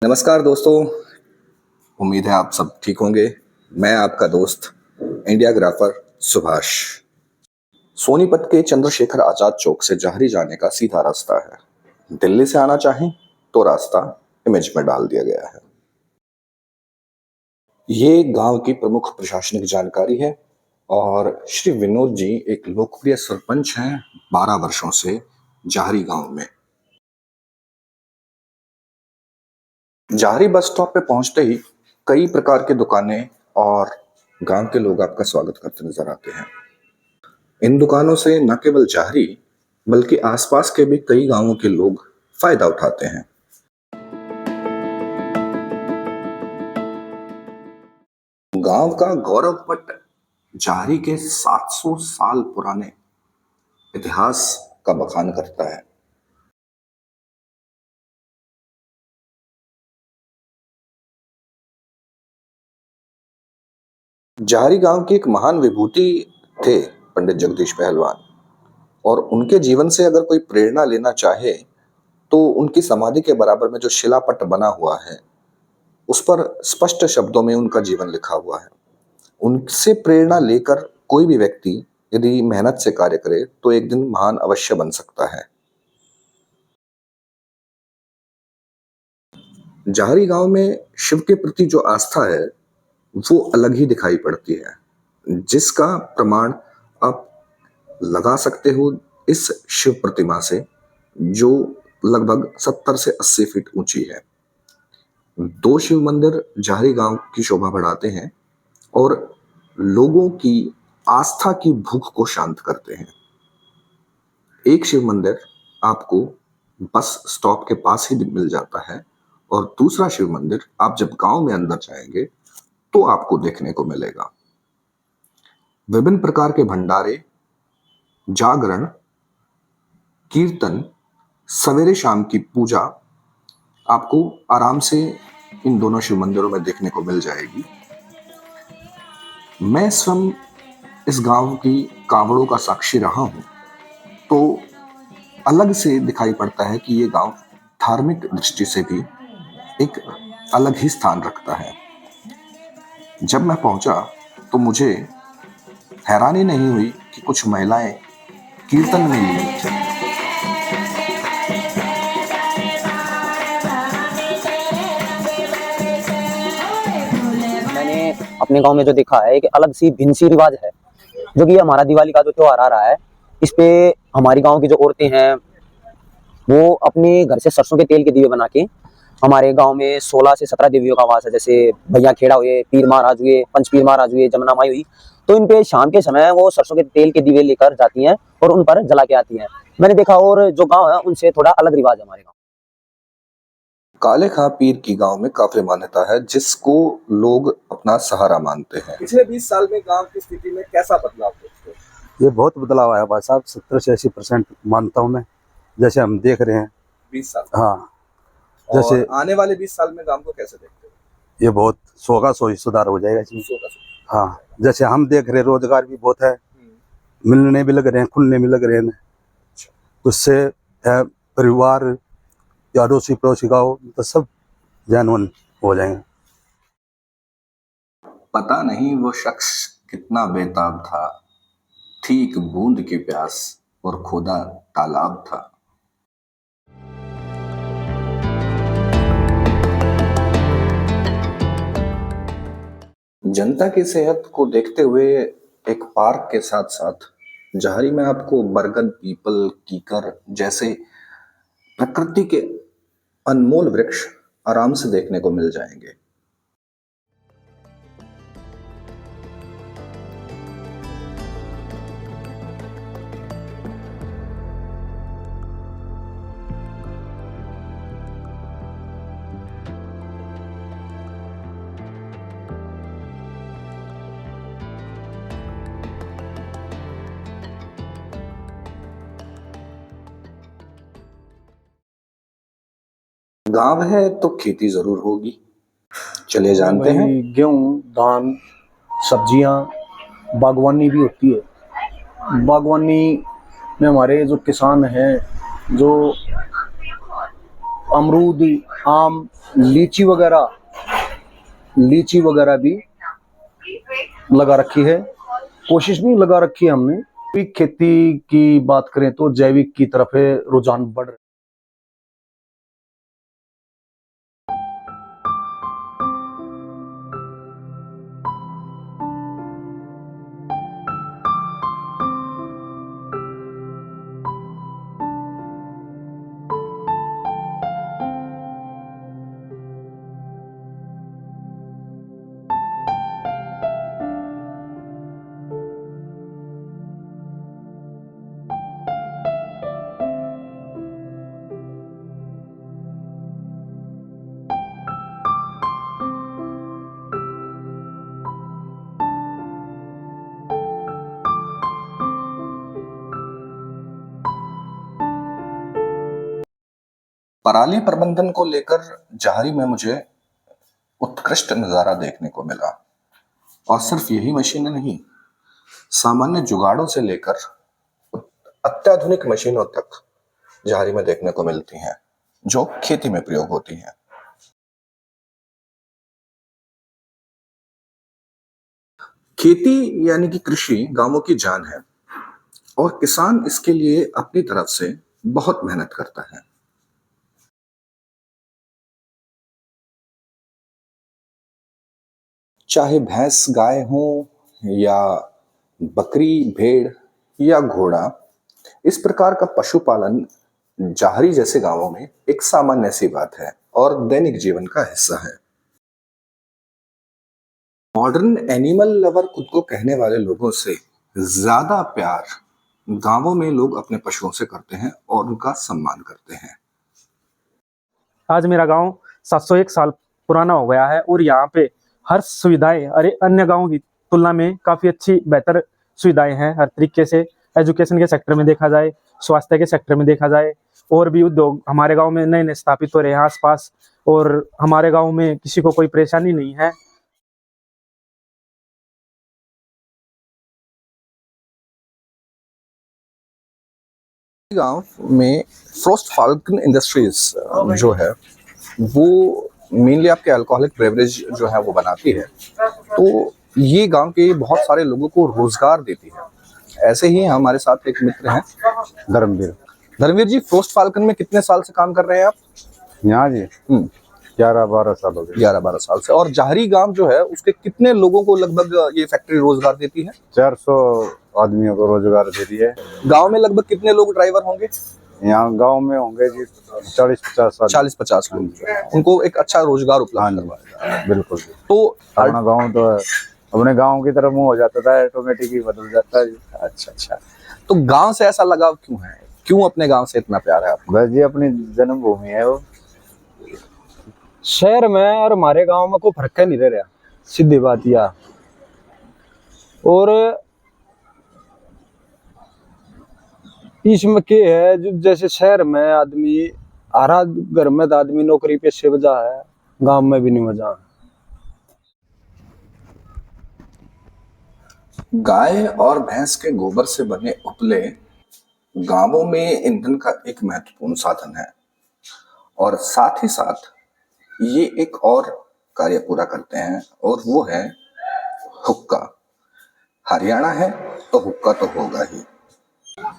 नमस्कार दोस्तों, उम्मीद है आप सब ठीक होंगे। मैं आपका दोस्त इंडियाग्राफर सुभाष। सोनीपत के चंद्रशेखर आजाद चौक से जहरी जाने का सीधा रास्ता है। दिल्ली से आना चाहें तो रास्ता इमेज में डाल दिया गया है। ये गांव की प्रमुख प्रशासनिक जानकारी है और श्री विनोद जी एक लोकप्रिय सरपंच हैं 12 वर्षों से जहरी गांव में। जहरी बस स्टॉप पे पहुंचते ही कई प्रकार की दुकानें और गांव के लोग आपका स्वागत करते नजर आते हैं। इन दुकानों से न केवल जहरी बल्कि आसपास के भी कई गांवों के लोग फायदा उठाते हैं। गांव का गौरव पट जहरी के 700 साल पुराने इतिहास का बखान करता है। जहरी गांव की एक महान विभूति थे पंडित जगदीश पहलवान, और उनके जीवन से अगर कोई प्रेरणा लेना चाहे तो उनकी समाधि के बराबर में जो शिलापट बना हुआ है उस पर स्पष्ट शब्दों में उनका जीवन लिखा हुआ है। उनसे प्रेरणा लेकर कोई भी व्यक्ति यदि मेहनत से कार्य करे तो एक दिन महान अवश्य बन सकता है। जहरी गांव में शिव के प्रति जो आस्था है वो अलग ही दिखाई पड़ती है, जिसका प्रमाण आप लगा सकते हो इस शिव प्रतिमा से, जो लगभग 70 से 80 फीट ऊंची है। 2 शिव मंदिर जहरी गांव की शोभा बढ़ाते हैं और लोगों की आस्था की भूख को शांत करते हैं। एक शिव मंदिर आपको बस स्टॉप के पास ही मिल जाता है और दूसरा शिव मंदिर आप जब गांव में अंदर जाएंगे तो आपको देखने को मिलेगा। विभिन्न प्रकार के भंडारे, जागरण, कीर्तन, सवेरे शाम की पूजा आपको आराम से इन दोनों शिव मंदिरों में देखने को मिल जाएगी। मैं स्वयं इस गांव की कावड़ों का साक्षी रहा हूं, तो अलग से दिखाई पड़ता है कि ये गांव धार्मिक दृष्टि से भी एक अलग ही स्थान रखता है। जब मैं पहुंचा तो मुझे हैरानी नहीं हुई कि कुछ महिलाएं कीर्तन में लीन थी। मैंने अपने गांव में जो देखा है एक अलग सी भिन्न सी रिवाज है, जो कि हमारा दिवाली का जो त्योहार आ रहा है, इस पे हमारी गांव की जो औरतें हैं वो अपने घर से सरसों के तेल के दिए बना के, हमारे गांव में 16 से 17 देवियों का वास है, जैसे भैया खेड़ा हुए, पीर महाराज हुए, पंच पीर महाराज हुए, जमुना माई हुई, तो इन पे शाम के समय वो सरसों के तेल के दिए लेकर जाती हैं और उन पर जला के आती हैं। मैंने देखा, और जो गांव है उनसे थोड़ा अलग रिवाज है हमारे गांव। काले खां पीर की गांव में काफी मान्यता है, जिसको लोग अपना सहारा मानते हैं। पिछले 20 साल में गांव की स्थिति में कैसा बदलाव देखते हैं? ये बहुत बदलाव आया भाई साहब, 70 से 80% मानता हूँ मैं, जैसे हम देख रहे हैं 20 साल। हाँ, जैसे आने वाले 20 साल में गांव को कैसे देखते हैं? ये बहुत सौ ही सुधार हो जाएगा इसमें। हाँ, जैसे हम देख रहे हैं रोजगार भी बहुत है, मिलने भी लग रहे हैं, खुलने भी लग रहे हैं, उससे परिवार या अड़ोसी पड़ोसी गाँव तो सब जानवन हो जाएंगे। पता नहीं वो शख्स कितना बेताब था, थी एक बूंद की प्यास और खुदा तालाब था। जनता की सेहत को देखते हुए एक पार्क के साथ साथ जहरी में आपको बरगद, पीपल, कीकर जैसे प्रकृति के अनमोल वृक्ष आराम से देखने को मिल जाएंगे। गांव है तो खेती जरूर होगी, चले जानते हैं। गेहूं, धान, सब्जियां, बागवानी भी होती है। बागवानी में हमारे जो किसान हैं, जो अमरूद, आम, लीची वगैरह भी लगा रखी है। कोशिश भी लगा रखी है हमने। जैविक खेती की बात करें तो जैविक की तरफ है रुझान बढ़ रहा है। पराली प्रबंधन को लेकर जाहरी में मुझे उत्कृष्ट नजारा देखने को मिला। और सिर्फ यही मशीनें नहीं, सामान्य जुगाड़ों से लेकर अत्याधुनिक मशीनों तक जाहरी में देखने को मिलती हैं, जो खेती में प्रयोग होती हैं। खेती यानी कि कृषि गांवों की जान है और किसान इसके लिए अपनी तरफ से बहुत मेहनत करता है। चाहे भैंस गाय हो या बकरी भेड़ या घोड़ा, इस प्रकार का पशुपालन जाहरी जैसे गांवों में एक सामान्य सी बात है और दैनिक जीवन का हिस्सा है। मॉडर्न एनिमल लवर खुद को कहने वाले लोगों से ज्यादा प्यार गांवों में लोग अपने पशुओं से करते हैं और उनका सम्मान करते हैं। आज मेरा गांव 701 साल पुराना हो गया है और यहाँ पे हर सुविधाएं अन्य गांवों की तुलना में काफ़ी अच्छी बेहतर सुविधाएं हैं हर तरीके से। एजुकेशन के सेक्टर में देखा जाए, स्वास्थ्य के सेक्टर में देखा जाए, और भी उद्योग हमारे गांव में नए नए स्थापित हो रहे हैं आसपास, और हमारे गांव में किसी को कोई परेशानी नहीं है। गांव में फ्रॉस्ट फाल्कन इंडस्ट्रीज जो है वो मेनली आपके अल्कोहलिक बेवरेज जो है वो बनाती है, तो ये गांव के बहुत सारे लोगों को रोजगार देती है। ऐसे ही हमारे साथ एक मित्र हैं धर्मवीर जी। फ्रॉस्ट फाल्कन में कितने साल से काम कर रहे हैं आप? यहाँ जी 11-12 साल हो गए। 11-12 साल से। और जाहरी गांव जो है उसके कितने लोगों को लगभग ये फैक्ट्री रोजगार देती है? 400 आदमियों को रोजगार दे रही है। गांव में लगभग कितने लोग ड्राइवर होंगे? यहाँ गांव में होंगे जी 40-50 लोग, उनको एक अच्छा रोजगार उपलब्ध करवाएगा। बिल्कुल। तो अपना गांव तो अपने गांव की तरफ मुंह हो जाता था, ऑटोमेटिक ही बदल जाता है। अच्छा, तो गांव से ऐसा लगाव क्यों है? क्यों अपने गांव से इतना प्यार है आपको? बस जी अपनी जन्मभूमि है वो। शहर में और हमारे गांव में कोई फर्क नहीं रह रहा, सीधी बात यह। और इसमें क्या है, जो जैसे शहर में आदमी हरा घर में तो आदमी नौकरी पेशे वजह है, गांव में भी नहीं वजह। गाय और भैंस के गोबर से बने उपले गांवों में ईंधन का एक महत्वपूर्ण साधन है, और साथ ही साथ ये एक और कार्य पूरा करते हैं, और वो है हुक्का। हरियाणा है तो हुक्का तो होगा ही।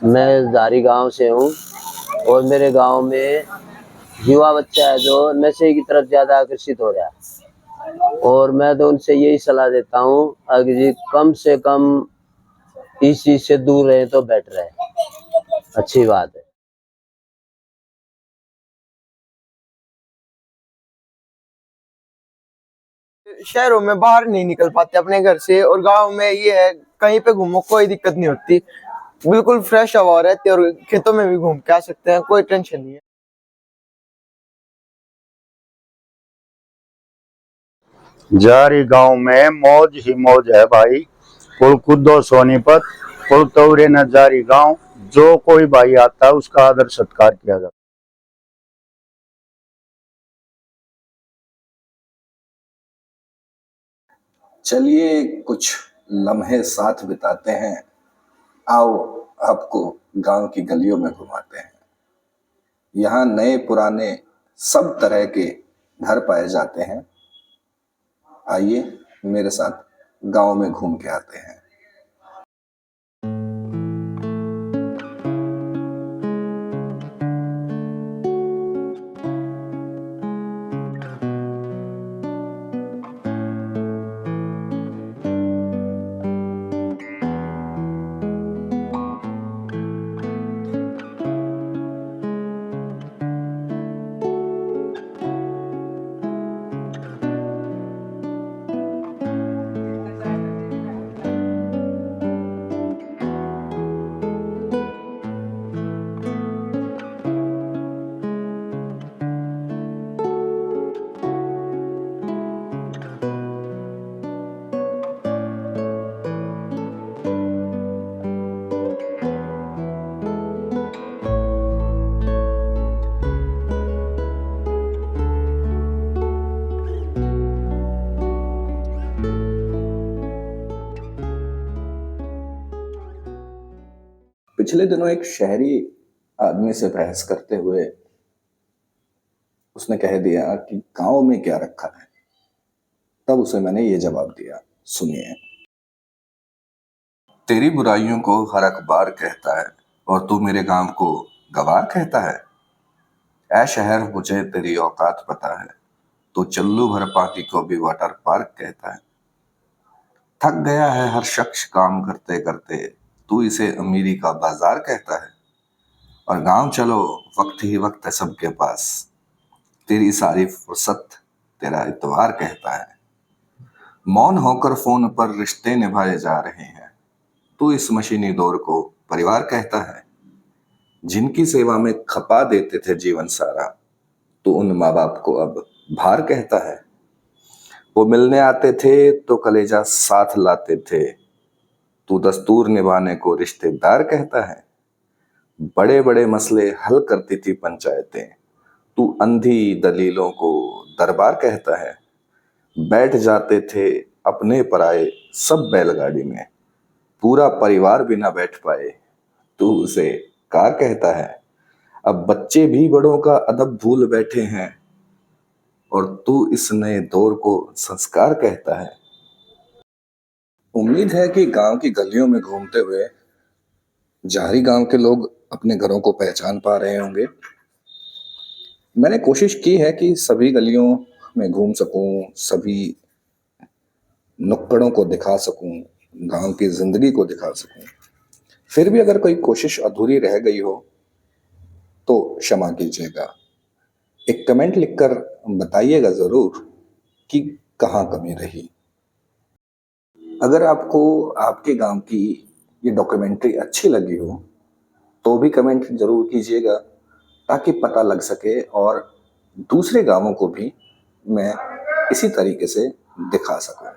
मैं जारी गांव से हूँ और मेरे गांव में युवा बच्चा है जो नशे की तरफ ज्यादा आकर्षित हो रहा है, और मैं तो उनसे यही सलाह देता हूँ अगर जी कम से कम इस चीज से दूर रहे तो बेटर है, अच्छी बात है। शहरों में बाहर नहीं निकल पाते अपने घर से, और गांव में ये है कहीं पे घूमो कोई दिक्कत नहीं होती, बिल्कुल फ्रेश हवा रहती है, और खेतों में भी घूम के आ सकते हैं, कोई टेंशन नहीं है। जारी गांव में मौज ही मौज है भाई। कुल कुदो सोनीपत, कुल तौरे न जारी गांव। जो कोई भाई आता है उसका आदर सत्कार किया जाता है। चलिए कुछ लम्हे साथ बिताते हैं। आओ आपको गांव की गलियों में घुमाते हैं। यहाँ नए पुराने सब तरह के घर पाए जाते हैं। आइए मेरे साथ गांव में घूम के आते हैं। पिछले दिनों एक शहरी आदमी से बहस करते हुए उसने कह दिया कि गांव में क्या रखा है। तब उसे मैंने ये जवाब दिया, सुनिए। तेरी बुराइयों को हर अखबार कहता है और तू मेरे गांव को गवार कहता है। ऐ शहर, मुझे तेरी औकात पता है, तो चल्लू भर पानी को भी वाटर पार्क कहता है। थक गया है हर शख्स काम करते करते, तू इसे अमीरी का बाजार कहता है। और गांव चलो, वक्त ही वक्त है सबके पास, तेरी सारी फुर्सत तेरा इतवार कहता है। मौन होकर फोन पर रिश्ते निभाए जा रहे हैं, तू इस मशीनी दौर को परिवार कहता है। जिनकी सेवा में खपा देते थे जीवन सारा, तू उन माँ बाप को अब भार कहता है। वो मिलने आते थे तो कलेजा साथ लाते थे, तू दस्तूर निभाने को रिश्तेदार कहता है। बड़े बड़े मसले हल करती थी पंचायतें, तू अंधी दलीलों को दरबार कहता है। बैठ जाते थे अपने पराए सब बैलगाड़ी में, पूरा परिवार भी ना बैठ पाए, तू उसे कार कहता है। अब बच्चे भी बड़ों का अदब भूल बैठे हैं, और तू इस नए दौर को संस्कार कहता है। उम्मीद है कि गांव की गलियों में घूमते हुए जारी गांव के लोग अपने घरों को पहचान पा रहे होंगे। मैंने कोशिश की है कि सभी गलियों में घूम सकूं, सभी नुक्कड़ों को दिखा सकूं, गांव की जिंदगी को दिखा सकूं। फिर भी अगर कोई कोशिश अधूरी रह गई हो तो क्षमा कीजिएगा। एक कमेंट लिखकर बताइएगा जरूर कि कहाँ कमी रही। अगर आपको आपके गांव की ये डॉक्यूमेंट्री अच्छी लगी हो तो भी कमेंट जरूर कीजिएगा, ताकि पता लग सके और दूसरे गांवों को भी मैं इसी तरीके से दिखा सकूं।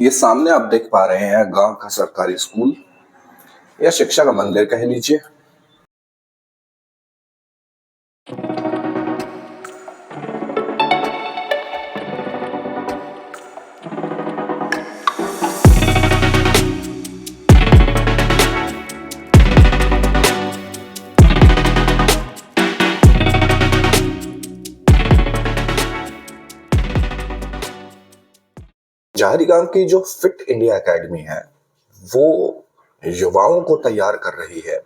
ये सामने आप देख पा रहे हैं गांव का सरकारी स्कूल या शिक्षा का मंदिर कह लीजिए। जहारी गांव की जो फिट इंडिया एकेडमी है वो युवाओं को तैयार कर रही है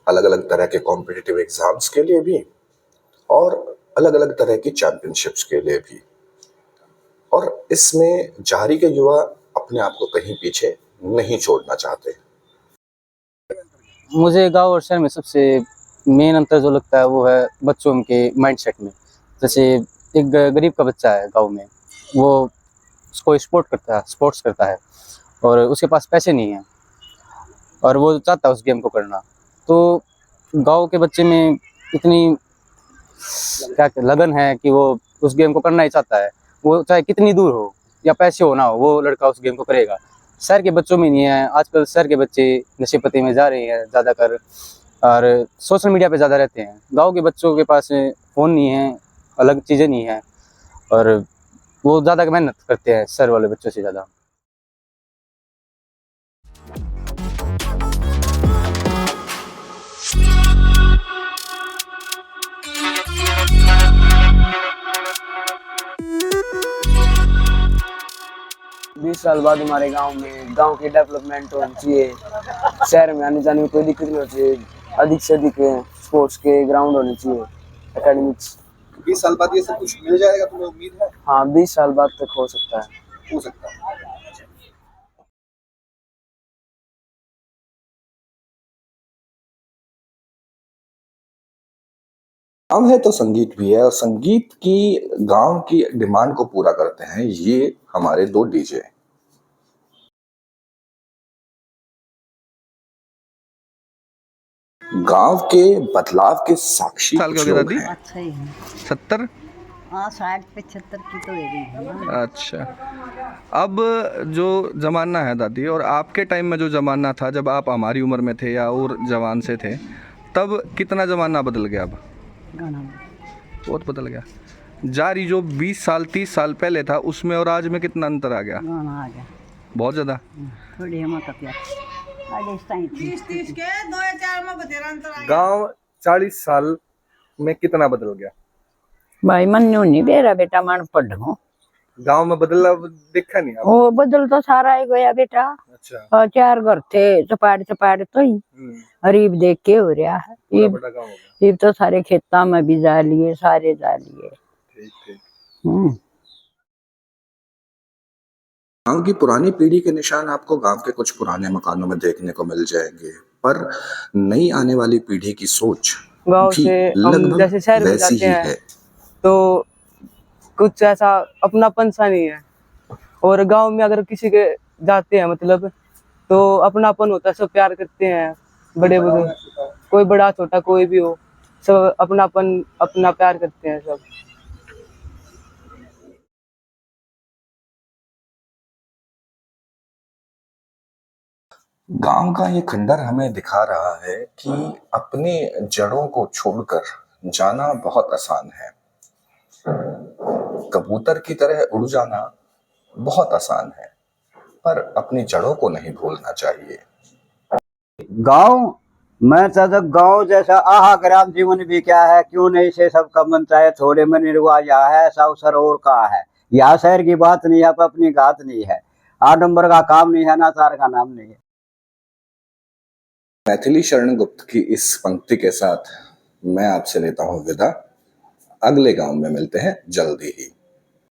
अलग अलग तरह के कॉम्पिटिटिव एग्जाम्स के लिए भी और अलग अलग तरह की चैंपियनशिप्स के लिए भी। और इसमें जहारी के युवा अपने आप को कहीं पीछे नहीं छोड़ना चाहते। मुझे गांव और शहर में सबसे मेन अंतर जो लगता है वो है बच्चों के माइंडसेट में। जैसे एक गरीब का बच्चा है गांव में, वो कोई स्पोर्ट्स करता है और उसके पास पैसे नहीं है और वो चाहता है उस गेम को करना, तो गांव के बच्चे में इतनी क्या लगन है कि वो उस गेम को करना ही चाहता है। वो चाहे कितनी दूर हो या पैसे हो ना हो, वो लड़का उस गेम को करेगा। शहर के बच्चों में नहीं है। आजकल शहर के बच्चे नशे पते में जा रहे हैं ज़्यादातर और सोशल मीडिया पे ज़्यादा रहते हैं। गांव के बच्चों के पास फ़ोन नहीं है, अलग चीज़ें नहीं है और वो ज़्यादा मेहनत करते हैं शहर वाले बच्चों से ज़्यादा। बीस साल बाद हमारे गांव में गांव की डेवलपमेंट होनी चाहिए। शहर में आने जाने में कोई दिक्कत नहीं होती है। अधिक से अधिक स्पोर्ट्स के ग्राउंड होने चाहिए, एकेडमिक्स। 20 साल बाद ये सब कुछ मिल जाएगा, तुम्हें उम्मीद है? हाँ, 20 साल बाद तक हो सकता है। हो सकता है। गांव है तो संगीत भी है और संगीत की गांव की डिमांड को पूरा करते हैं ये हमारे 2 डीजे। गांव के बदलाव के साक्षी साल के हो कुछ गए लोग दादी? हैं। अच्छा ही है। 70? हाँ, 60-75 की तो है रही है ना। अच्छा, अब जो ज़माना है दादी और आपके टाइम में जो ज़माना था जब आप हमारी उम्र में थे या और जवान से थे, तब कितना ज़माना बदल गया अब? गाना बहुत बदल गया। जारी जो 20 साल 30 साल पहले था उसमें और आज में कितना अंतर आ गया? गाना आ गया बहुत ज़्यादा। थोड़ी हम कपिया गांव 40 साल में कितना बदल गया? भाई मन नहीं बेरा बेटा मन पढ़ो। गांव में बदलाव देखा नहीं आप? वो बदल तो सारा ही गया बेटा। अच्छा। और 4 घर थे चपाड़ तो ही गरीब देख के हो रहा है। बड़ा गांव हो गया। ये तो सारे खेता में भी जा लिए, सारे जा लिए। ठीक। गांव की पुरानी पीढ़ी के निशान आपको गांव के कुछ पुराने मकानों में देखने को मिल जाएंगे, पर नई आने वाली पीढ़ी की सोच गांव भी से हम लगभग जैसे शहर में वैसी जाते ही हैं है। तो कुछ ऐसा अपनापन सा नहीं है। और गांव में अगर किसी के जाते हैं मतलब तो अपनापन होता है, सब प्यार करते हैं। बड़े बुजुर्ग, कोई बड़ा छोटा कोई भी हो, सब अपनापन अपना प्यार करते हैं सब। गांव का ये खंडर हमें दिखा रहा है कि अपने जड़ों को छोड़कर जाना बहुत आसान है। कबूतर की तरह उड़ जाना बहुत आसान है, पर अपनी जड़ों को नहीं भूलना चाहिए। गांव मैं चाहता गांव जैसा आहा ग्राम जीवन भी क्या है, क्यों नहीं से सबका बनता है, थोड़े में निर्वाह यहाँ है, सब सरोवर का है। यहाँ शहर की बात नहीं है, अपनी घात नहीं है, आडंबर का काम नहीं है, ना तार का नाम नहीं है। मैथिली शरण गुप्त की इस पंक्ति के साथ मैं आपसे लेता हूं विदा। अगले गांव में मिलते हैं जल्दी ही।